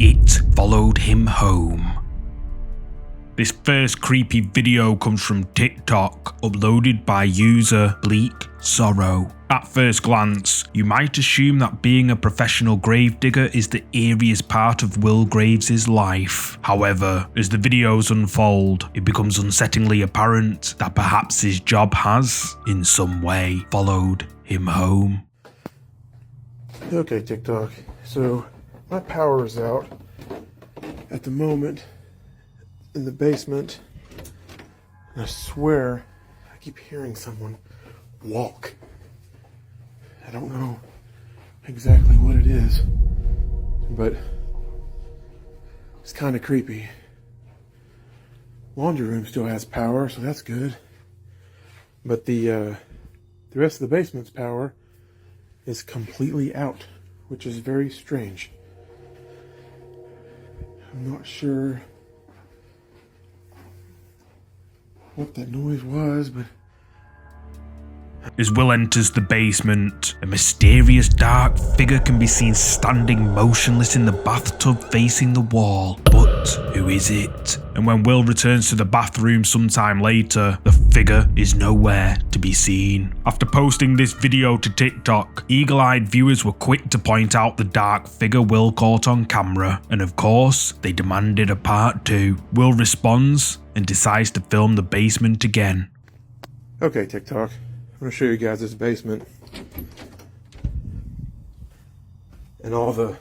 It followed him home. This first creepy video comes from TikTok, uploaded by user Bleak Sorrow. At first glance, you might assume that being a professional gravedigger is the eeriest part of Will Graves' life. However, as the videos unfold, it becomes unsettlingly apparent that perhaps his job has, in some way, followed him home. Okay, TikTok. So, my power is out at the moment in the basement. And I swear, I keep hearing someone walk. I don't know exactly what it is, but it's kind of creepy. Laundry room still has power, so that's good. But the rest of the basement's power is completely out, which is very strange. I'm not sure what that noise was, but as Will enters the basement, a mysterious dark figure can be seen standing motionless in the bathtub facing the wall. But who is it? And when Will returns to the bathroom sometime later, the figure is nowhere to be seen. After posting this video to TikTok, eagle-eyed viewers were quick to point out the dark figure Will caught on camera, and of course, they demanded a part 2. Will responds and decides to film the basement again. Okay, TikTok. I'm going to show you guys this basement and all the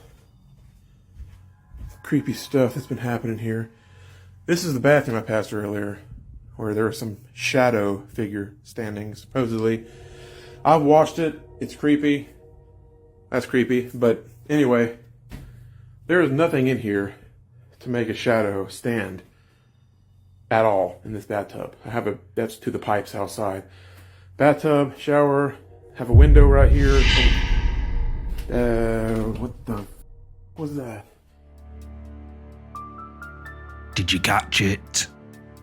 creepy stuff that's been happening here. This is the bathroom I passed earlier, where there was some shadow figure standing, supposedly. I've watched it. It's creepy. That's creepy. But anyway, there is nothing in here to make a shadow stand at all in this bathtub. That's to the pipes outside. Bathtub, shower, have a window right here. What the was that? Did you catch it?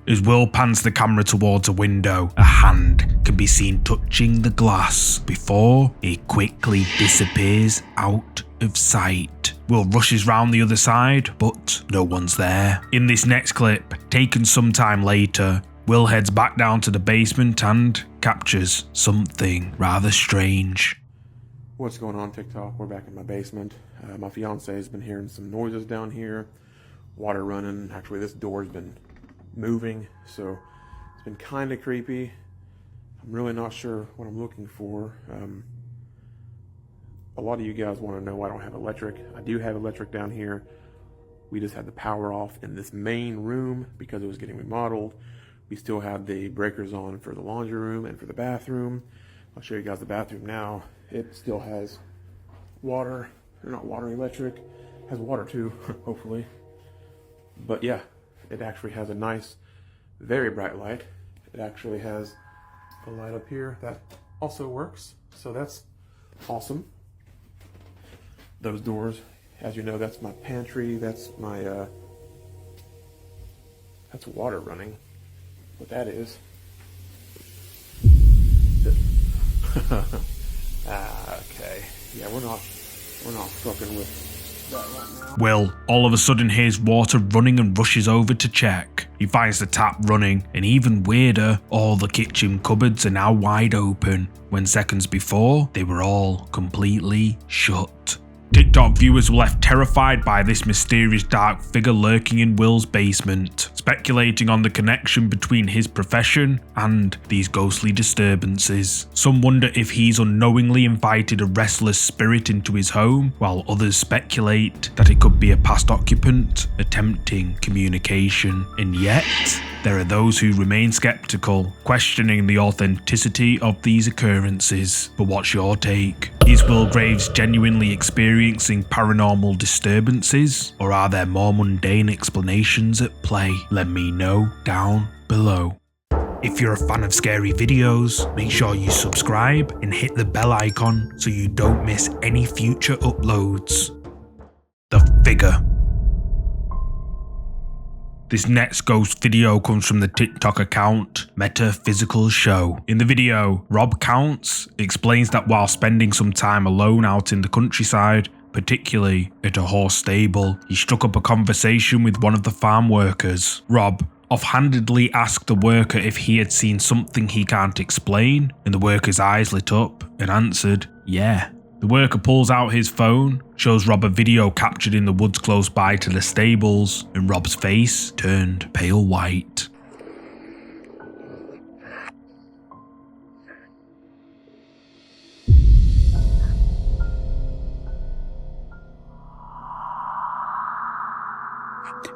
As Will pans the camera towards a window, a hand can be seen touching the glass before it quickly disappears out of sight. Will rushes round the other side, but no one's there. In this next clip, taken some time later, Will heads back down to the basement and captures something rather strange. What's going on, TikTok? We're back in my basement. My fiance has been hearing some noises down here. Water running. Actually, this door's been moving, so it's been kind of creepy. I'm really not sure what I'm looking for. A lot of you guys want to know I don't have electric. I do have electric down here. We just had the power off in this main room because it was getting remodeled. We still have the breakers on for the laundry room and for the bathroom. I'll show you guys the bathroom now. It still has water, or not water, electric. It has water too, hopefully. But yeah, it actually has a nice, very bright light. It actually has a light up here that also works, so that's awesome. Those doors, as you know, that's my pantry. That's my, that's water running. What that is. Okay. Yeah, we're not fucking with that right now. Will all of a sudden hears water running and rushes over to check. He finds the tap running, and even weirder, all the kitchen cupboards are now wide open, when seconds before they were all completely shut. TikTok viewers were left terrified by this mysterious dark figure lurking in Will's basement, speculating on the connection between his profession and these ghostly disturbances. Some wonder if he's unknowingly invited a restless spirit into his home, while others speculate that it could be a past occupant attempting communication. And yet, there are those who remain skeptical, questioning the authenticity of these occurrences. But what's your take? Is Will Graves genuinely experiencing paranormal disturbances, or are there more mundane explanations at play? Let me know down below. If you're a fan of scary videos, make sure you subscribe and hit the bell icon so you don't miss any future uploads. The Figure. This next ghost video comes from the TikTok account Metaphysical Show. In the video, Rob Counts explains that while spending some time alone out in the countryside, particularly at a horse stable. He struck up a conversation with one of the farm workers. Rob offhandedly asked the worker if he had seen something he can't explain, and the worker's eyes lit up and answered, yeah. The worker pulls out his phone, shows Rob a video captured in the woods close by to the stables, and Rob's face turned pale white.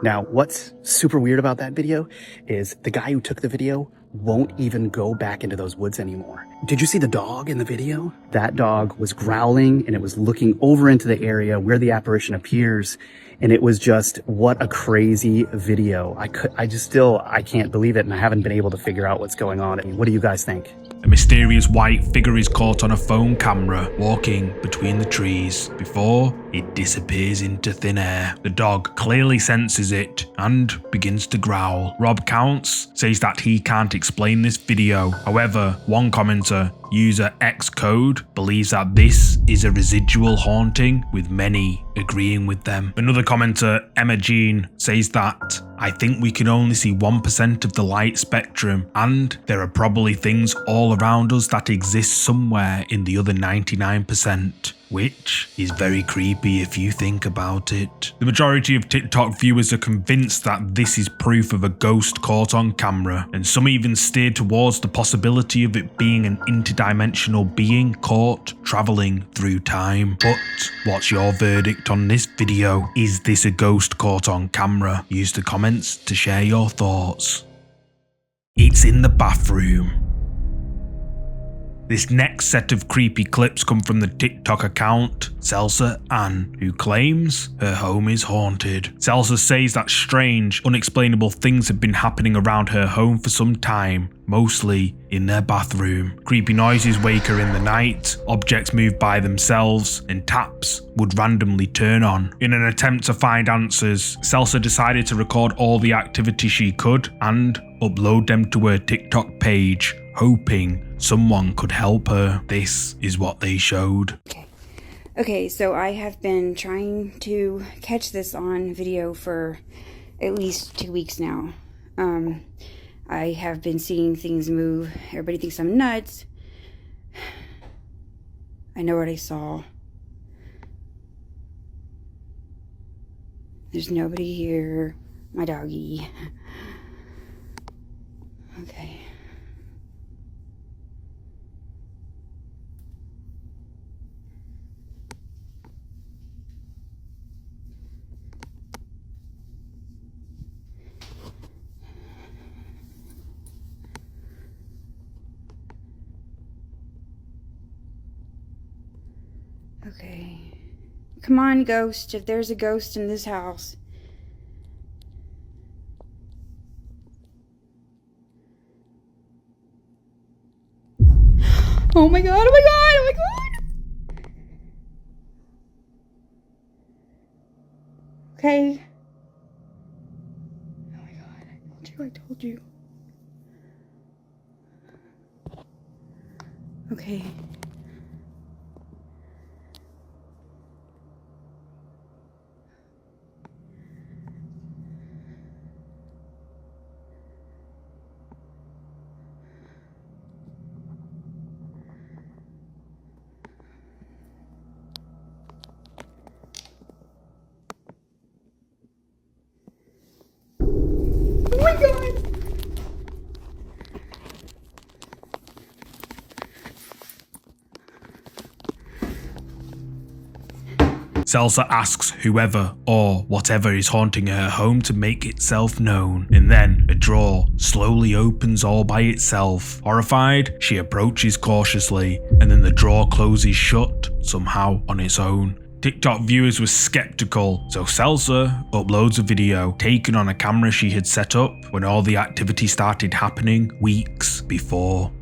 Now, what's super weird about that video is the guy who took the video won't even go back into those woods anymore. Did you see the dog in the video? That dog was growling and it was looking over into the area where the apparition appears. And it was just, what a crazy video. I can't believe it, and I haven't been able to figure out what's going on. I mean, what do you guys think? A mysterious white figure is caught on a phone camera walking between the trees before it disappears into thin air. The dog clearly senses it and begins to growl. Rob Counts says that he can't explain this video. However, one commenter, user Xcode, believes that this is a residual haunting, with many agreeing with them. Another commenter, Emma Jean, says that I think we can only see 1% of the light spectrum, and there are probably things all around us that exist somewhere in the other 99%. Which is very creepy if you think about it. The majority of TikTok viewers are convinced that this is proof of a ghost caught on camera, and some even steered towards the possibility of it being an interdimensional being caught traveling through time. But what's your verdict on this video? Is this a ghost caught on camera? Use the comments to share your thoughts. It's in the bathroom. This next set of creepy clips come from the TikTok account Celsa Ann, who claims her home is haunted. Celsa says that strange, unexplainable things have been happening around her home for some time, mostly in their bathroom. Creepy noises wake her in the night, objects move by themselves, and taps would randomly turn on. In an attempt to find answers, Celsa decided to record all the activity she could and upload them to her TikTok page, hoping someone could help her. This is what they showed. Okay, so I have been trying to catch this on video for at least 2 weeks now. I have been seeing things move. Everybody thinks I'm nuts. I know what I saw. There's nobody here. My doggy. Okay. Okay. Come on, ghost, if there's a ghost in this house. Oh my god, oh my god, oh my god! Okay. Oh my god, I told you. Okay. Oh my god! Celsa asks whoever or whatever is haunting her home to make itself known, and then a drawer slowly opens all by itself. Horrified, she approaches cautiously, and then the drawer closes shut somehow on its own. TikTok viewers were skeptical, so Celsa uploads a video taken on a camera she had set up when all the activity started happening weeks before.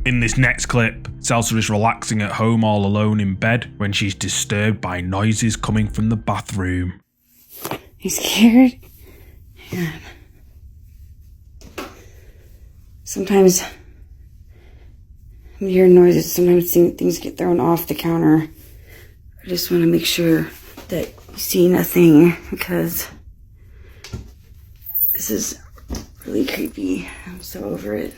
In this next clip, Celsa is relaxing at home all alone in bed when she's disturbed by noises coming from the bathroom. You scared? Yeah. Sometimes when you hear noises, sometimes things get thrown off the counter. I just want to make sure that you see nothing because this is really creepy. I'm so over it.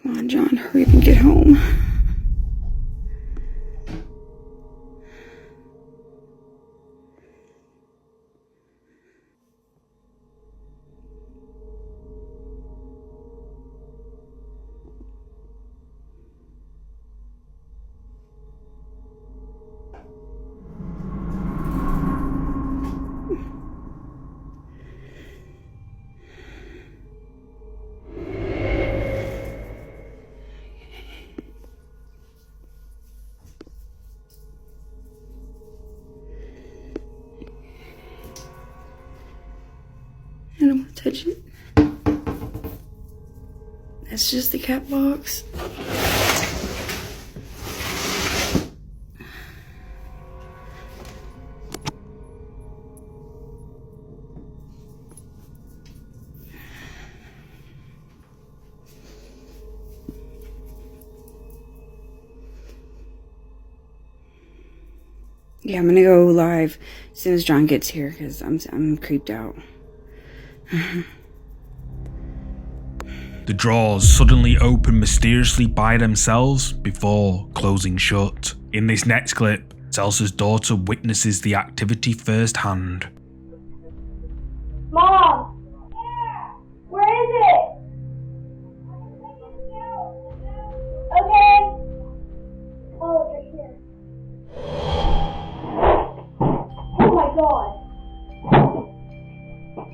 Come on, John, hurry up and get home. I don't want to touch it. That's just the cat box. Yeah, I'm gonna go live as soon as John gets here because I'm creeped out. The drawers suddenly open mysteriously by themselves before closing shut. In this next clip, Selsa's daughter witnesses the activity firsthand. Mom! Where is it? Okay. Oh, it's right here. Oh my god.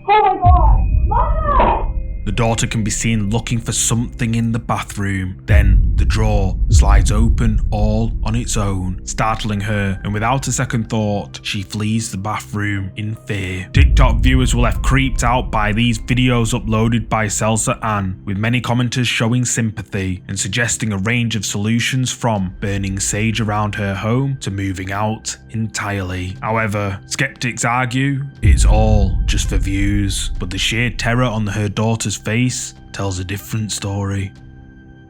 Oh my god. Mama! The daughter can be seen looking for something in the bathroom. Then the drawer slides open all on its own, startling her, and without a second thought, she flees the bathroom in fear. TikTok viewers were left creeped out by these videos uploaded by Selsa Ann, with many commenters showing sympathy and suggesting a range of solutions from burning sage around her home to moving out entirely. However, skeptics argue it's all just for views, but the sheer terror on her daughter's face tells a different story.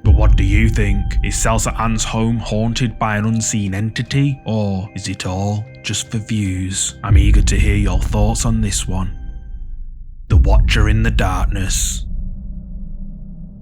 But what do you think? Is Selsa Ann's home haunted by an unseen entity, or is it all just for views? I'm eager to hear your thoughts on this one. The Watcher in the Darkness.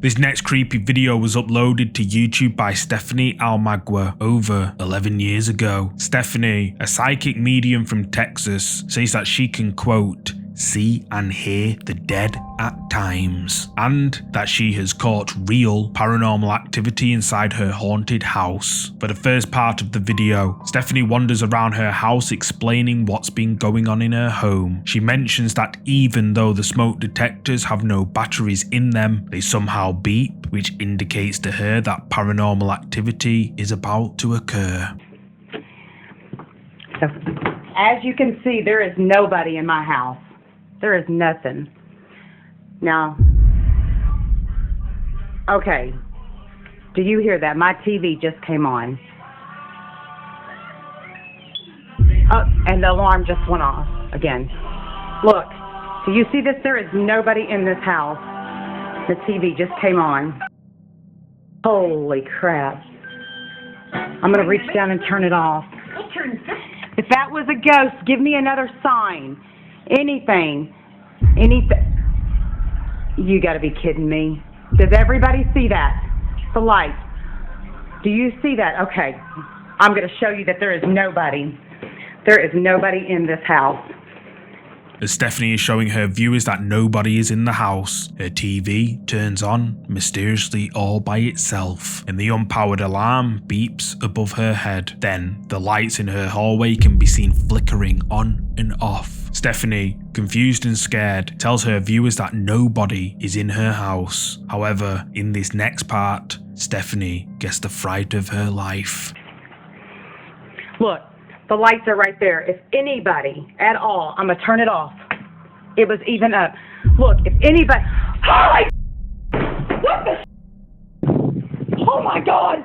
This next creepy video was uploaded to YouTube by Stephanie Almagua over 11 years ago. Stephanie, a psychic medium from Texas, says that she can, quote, see and hear the dead at times, and that she has caught real paranormal activity inside her haunted house. For the first part of the video, Stephanie wanders around her house explaining what's been going on in her home. She mentions that even though the smoke detectors have no batteries in them, they somehow beep, which indicates to her that paranormal activity is about to occur. So, as you can see, there is nobody in my house. There is nothing. Now, okay, do you hear that? My TV just came on. Oh, and the alarm just went off again. Look, do you see this? There is nobody in this house. The TV just came on. Holy crap. I'm going to reach down and turn it off. If that was a ghost, give me another sign. Anything. You gotta be kidding me. Does everybody see that? The light. Do you see that? Okay. I'm gonna show you that there is nobody. There is nobody in this house. As Stephanie is showing her viewers that nobody is in the house, her TV turns on mysteriously all by itself, and the unpowered alarm beeps above her head. Then, the lights in her hallway can be seen flickering on and off. Stephanie, confused and scared, tells her viewers that nobody is in her house. However, in this next part, Stephanie gets the fright of her life. Look, The lights are right there. If anybody at all, I'm going to turn it off. It was even up. Look, if anybody... Holy... What the... Oh my God!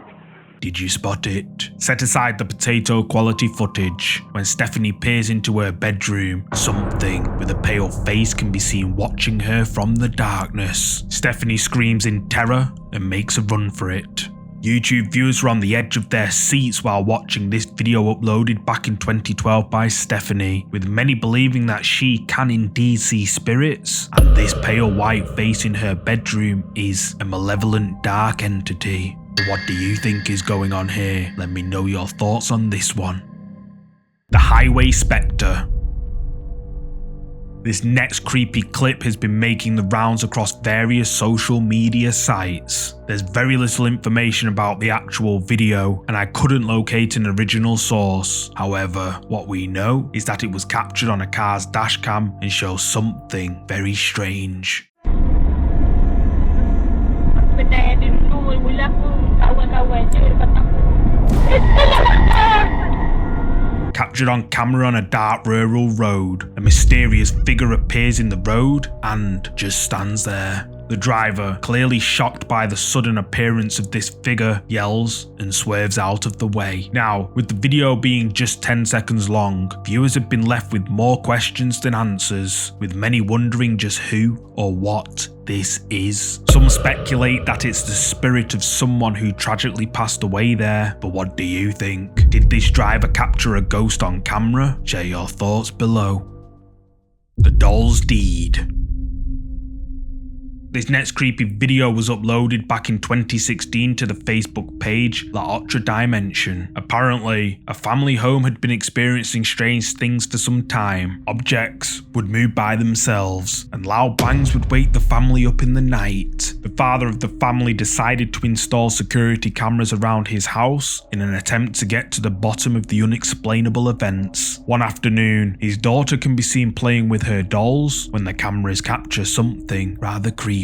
Did you spot it? Set aside the potato quality footage. When Stephanie peers into her bedroom, something with a pale face can be seen watching her from the darkness. Stephanie screams in terror and makes a run for it. YouTube viewers were on the edge of their seats while watching this video uploaded back in 2012 by Stephanie, with many believing that she can indeed see spirits, and this pale white face in her bedroom is a malevolent dark entity. What do you think is going on here? Let me know your thoughts on this one. The Highway Spectre. This next creepy clip has been making the rounds across various social media sites. There's very little information about the actual video, and I couldn't locate an original source. However, what we know is that it was captured on a car's dashcam and shows something very strange. Captured on camera on a dark rural road, a mysterious figure appears in the road and just stands there. The driver, clearly shocked by the sudden appearance of this figure, yells and swerves out of the way. Now, with the video being just 10 seconds long, viewers have been left with more questions than answers, with many wondering just who or what this is. Some speculate that it's the spirit of someone who tragically passed away there, but what do you think? Did this driver capture a ghost on camera? Share your thoughts below. The Doll's Deed. This next creepy video was uploaded back in 2016 to the Facebook page La Otra Dimension. Apparently, a family home had been experiencing strange things for some time. Objects would move by themselves, and loud bangs would wake the family up in the night. The father of the family decided to install security cameras around his house in an attempt to get to the bottom of the unexplainable events. One afternoon, his daughter can be seen playing with her dolls when the cameras capture something rather creepy.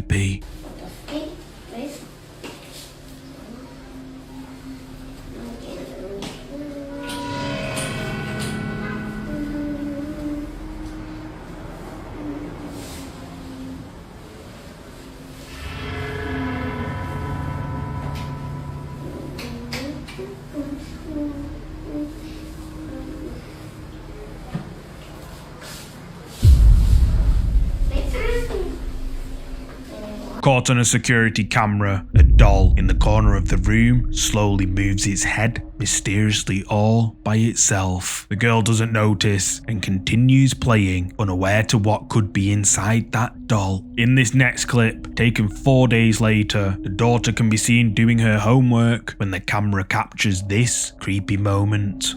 Caught on a security camera, a doll in the corner of the room slowly moves its head mysteriously all by itself. The girl doesn't notice and continues playing, unaware to what could be inside that doll. In this next clip, taken 4 days later, the daughter can be seen doing her homework when the camera captures this creepy moment.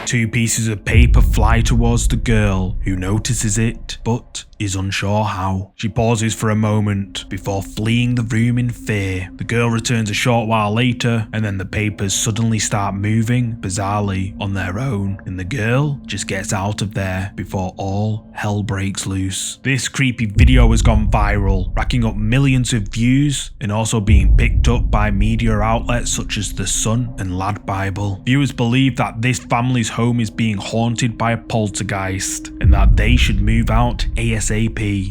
Two pieces of paper fly towards the girl, who notices it, but is unsure how. She pauses for a moment before fleeing the room in fear. The girl returns a short while later, and then the papers suddenly start moving, bizarrely, on their own, and the girl just gets out of there before all hell breaks loose. This creepy video has gone viral, racking up millions of views, and also being picked up by media outlets such as The Sun and Lad Bible. Viewers believe that this family's home is being haunted by a poltergeist, and that they should move out ASAP.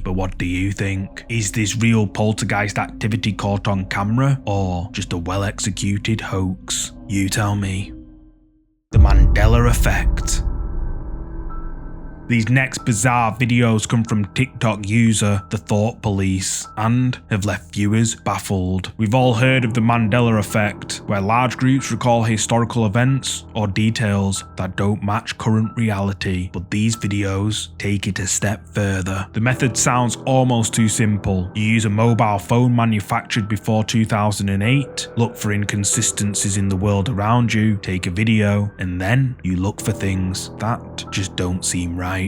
But what do you think? Is this real poltergeist activity caught on camera, or just a well-executed hoax? You tell me. The Mandela Effect. These next bizarre videos come from TikTok user The Thought Police and have left viewers baffled. We've all heard of the Mandela effect, where large groups recall historical events or details that don't match current reality, but these videos take it a step further. The method sounds almost too simple. You use a mobile phone manufactured before 2008, look for inconsistencies in the world around you, take a video, and then you look for things that just don't seem right.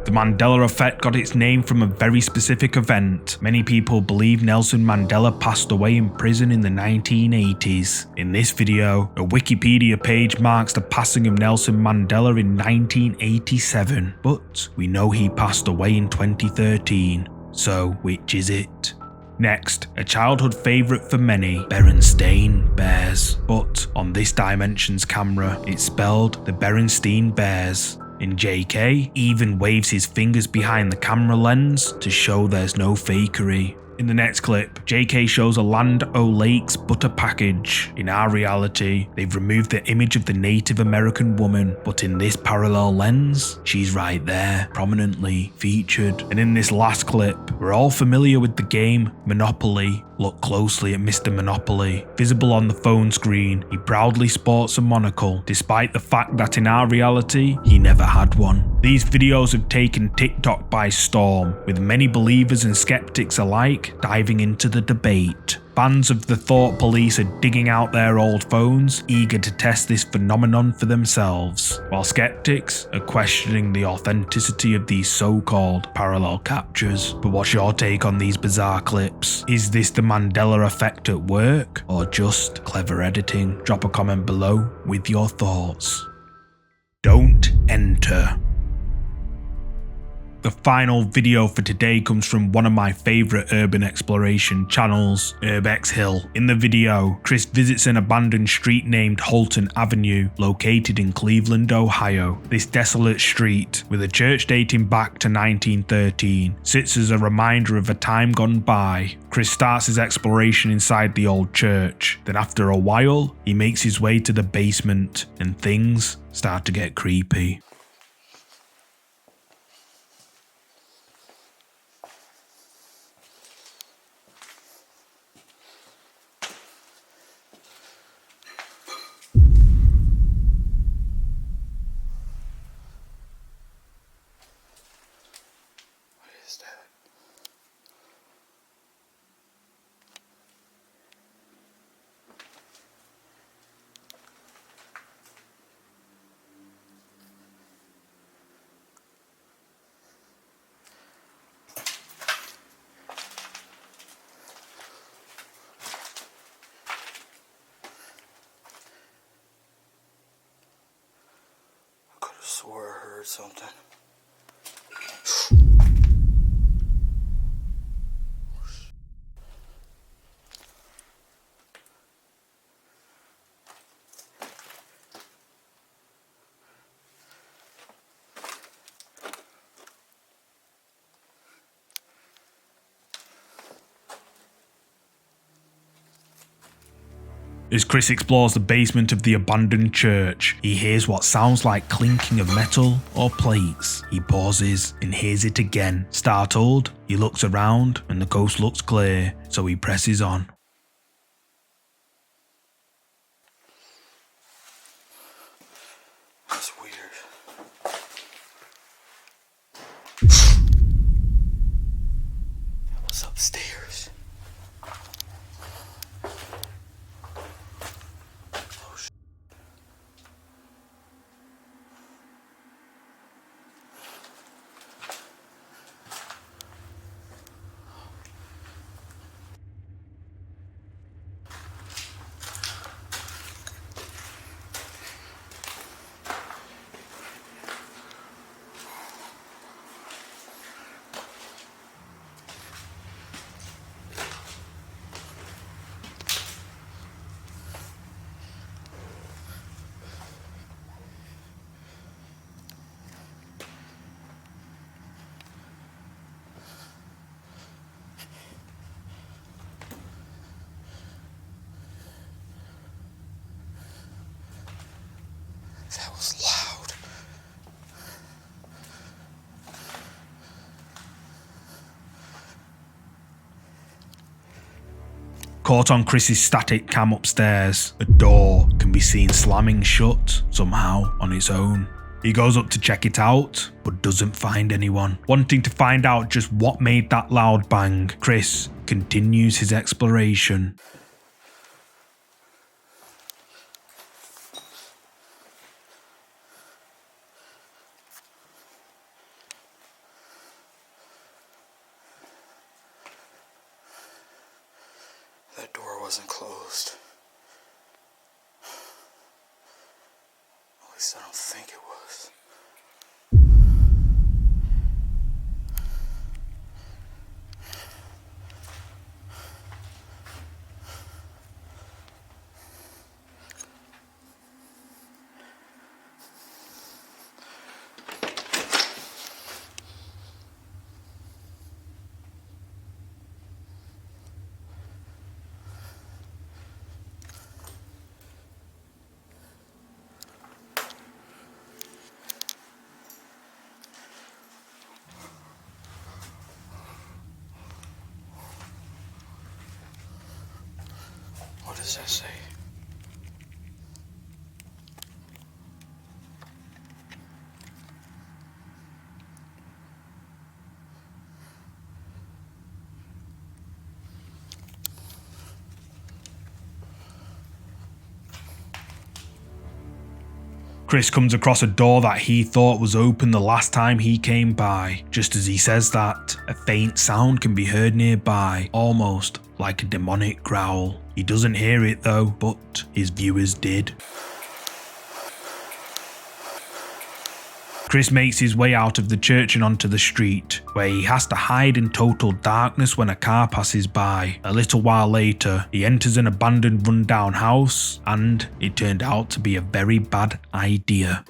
The Mandela effect got its name from a very specific event. Many people believe Nelson Mandela passed away in prison in the 1980s. In this video, a Wikipedia page marks the passing of Nelson Mandela in 1987, but we know he passed away in 2013. So which is it? Next, a childhood favourite for many, Berenstain Bears. But on this Dimensions camera, it's spelled the Berenstain Bears. In JK, even waves his fingers behind the camera lens to show there's no fakery. In the next clip, JK shows a Land O'Lakes butter package. In our reality, they've removed the image of the Native American woman, but in this parallel lens, she's right there, prominently featured. And in this last clip, we're all familiar with the game Monopoly. Look closely at Mr. Monopoly. Visible on the phone screen, he proudly sports a monocle, despite the fact that in our reality, he never had one. These videos have taken TikTok by storm, with many believers and skeptics alike diving into the debate. Fans of the Thought Police are digging out their old phones, eager to test this phenomenon for themselves, while skeptics are questioning the authenticity of these so-called parallel captures. But what's your take on these bizarre clips? Is this the Mandela effect at work, or just clever editing? Drop a comment below with your thoughts. Don't enter. The final video for today comes from one of my favourite urban exploration channels, Urbex Hill. In the video, Chris visits an abandoned street named Holton Avenue, located in Cleveland, Ohio. This desolate street, with a church dating back to 1913, sits as a reminder of a time gone by. Chris starts his exploration inside the old church. Then after a while, he makes his way to the basement, and things start to get creepy. Swore I heard something. As Chris explores the basement of the abandoned church, he hears what sounds like clinking of metal or plates. He pauses and hears it again. Startled, he looks around and the coast looks clear, so he presses on. That's weird. That was upstairs. Oh shit. That was loud. Caught on Chris's static cam upstairs, a door can be seen slamming shut somehow on its own. He goes up to check it out, but doesn't find anyone. Wanting to find out just what made that loud bang, Chris continues his exploration. That door wasn't closed. At least I don't think it was. What does that say? Chris comes across a door that he thought was open the last time he came by. Just as he says that, a faint sound can be heard nearby, almost like a demonic growl. He doesn't hear it though, but his viewers did. Chris makes his way out of the church and onto the street, where he has to hide in total darkness when a car passes by. A little while later, he enters an abandoned rundown house, and it turned out to be a very bad idea.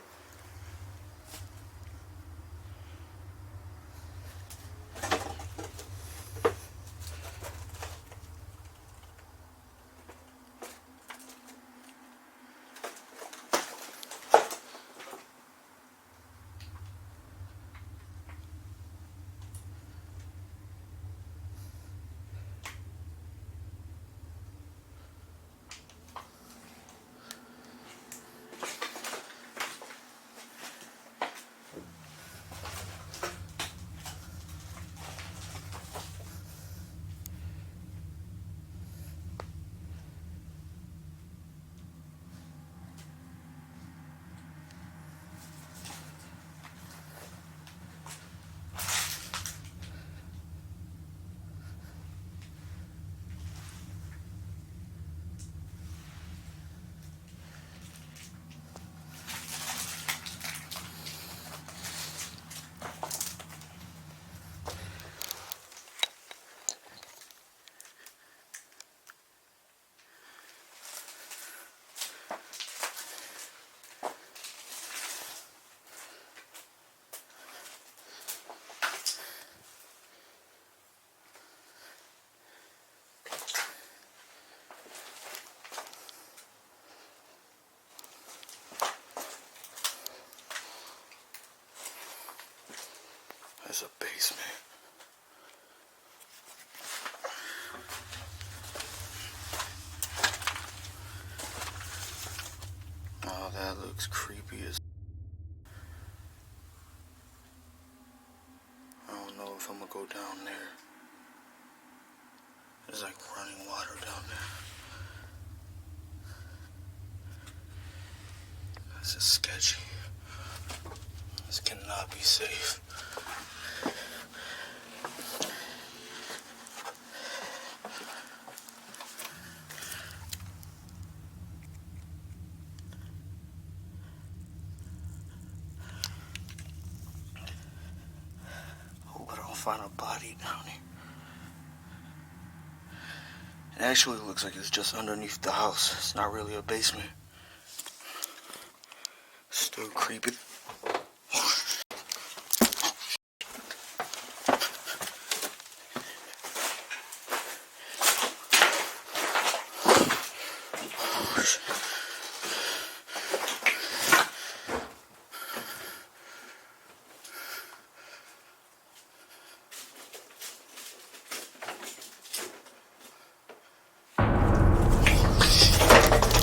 There's a basement. Oh, that looks creepy as down there. There's like running water down there. This is sketchy. This cannot be safe. Hope I don't find a body down here. It actually looks like it's just underneath the house. It's not really a basement. Still creepy.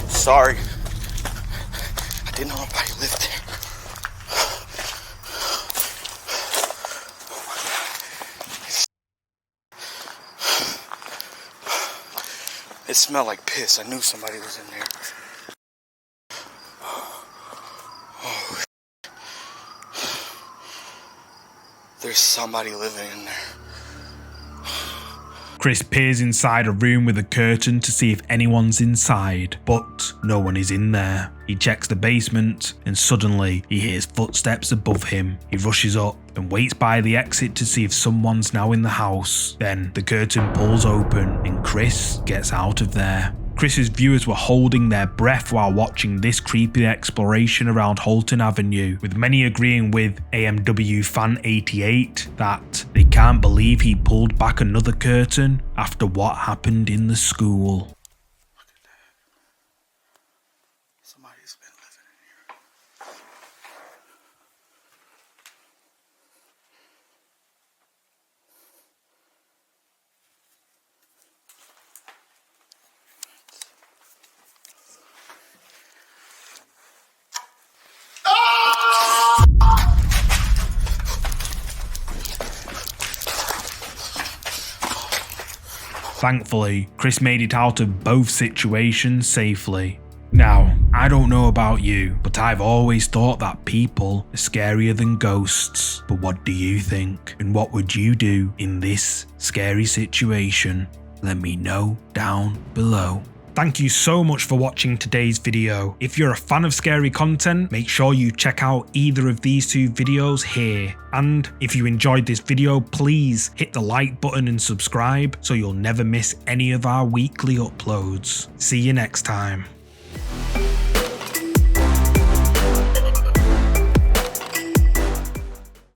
Sorry. I didn't know nobody lived there. It smelled like piss. I knew somebody was in there. Oh, there's somebody living in there. Chris peers inside a room with a curtain to see if anyone's inside, but no one is in there. He checks the basement and suddenly he hears footsteps above him. He rushes up and waits by the exit to see if someone's now in the house. Then the curtain pulls open and Chris gets out of there. Chris's viewers were holding their breath while watching this creepy exploration around Holton Avenue, with many agreeing with AMW Fan 88 that they can't believe he pulled back another curtain after what happened in the school. Look at that. Somebody's been living in here. Thankfully, Chris made it out of both situations safely. Now, I don't know about you, but I've always thought that people are scarier than ghosts. But what do you think? And what would you do in this scary situation? Let me know down below. Thank you so much for watching today's video. If you're a fan of scary content, make sure you check out either of these two videos here. And if you enjoyed this video, please hit the like button and subscribe so you'll never miss any of our weekly uploads. See you next time.